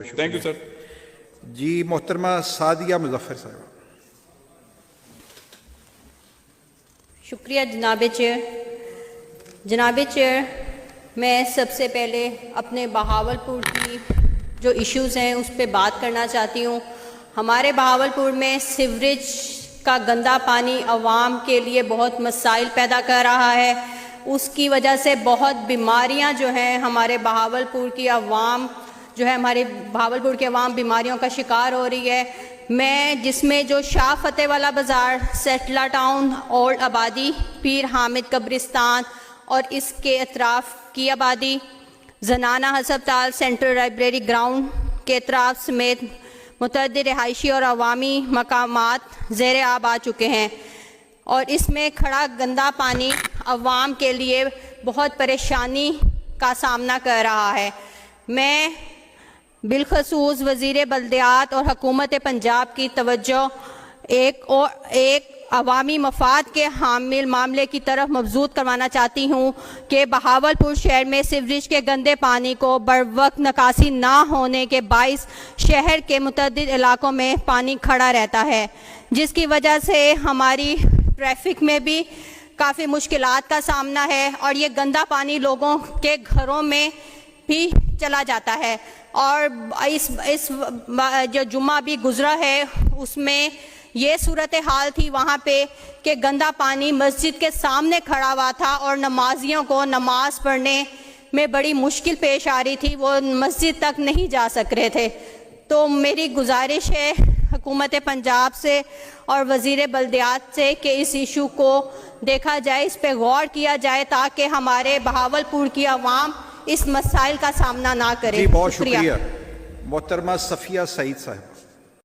Thank you sir. जी मोहतरमा सादिया मुजफ्फर साहब। शुक्रिया जनाब चेयर। मैं सबसे पहले अपने बहावलपुर की जो इश्यूज़ हैं उस पर बात करना चाहती हूँ। हमारे बहावलपुर में सीवरेज का गंदा पानी आवाम के लिए बहुत मसाइल पैदा कर रहा है। उसकी वजह से बहुत बीमारियां जो हैं हमारे बहावलपुर की आवाम जो है हमारे बहावलपुर के अवाम बीमारियों का शिकार हो रही है। मैं जिसमें जो शाह फतेह वाला बाज़ार, सेटला टाउन, ओल्ड आबादी, पीर हामिद कब्रिस्तान और इसके अतराफ़ की आबादी, जनाना हस्पताल, सेंट्रल लाइब्रेरी ग्राउंड के अतराफ़ समेत मुतअद्दिद रिहायशी और अवामी मकामात ज़ेर आब आ चुके हैं और इसमें खड़ा गंदा पानी अवाम के लिए बहुत परेशानी का सामना कर रहा है। मैं बिलखसूस वज़ीर बल्दियात और हुकूमत पंजाब की तवज्जो एक अवामी मफाद के हामिल मामले की तरफ मबजूत करवाना चाहती हूँ कि बहावलपुर शहर में सीवरेज के गंदे पानी को बरवक्त निकासी ना होने के बाइस शहर के मुतअद्दिद इलाकों में पानी खड़ा रहता है, जिसकी वजह से हमारी ट्रैफिक में भी काफ़ी मुश्किलात का सामना है और ये गंदा पानी लोगों के घरों में भी चला जाता है। और इस जो जुम्मा भी गुजरा है उसमें ये सूरत हाल थी वहाँ पे कि गंदा पानी मस्जिद के सामने खड़ा हुआ था और नमाजियों को नमाज पढ़ने में बड़ी मुश्किल पेश आ रही थी, वो मस्जिद तक नहीं जा सक रहे थे। तो मेरी गुजारिश है हुकूमत पंजाब से और वज़ीर बल्दियात से कि इस इशू को देखा जाए, इस पे गौर किया जाए ताकि हमारे बहावलपुर की आवाम इस मसाइल का सामना ना करे। जी बहुत शुक्रिया। मोहतरमा सफ़िया सईद साहब।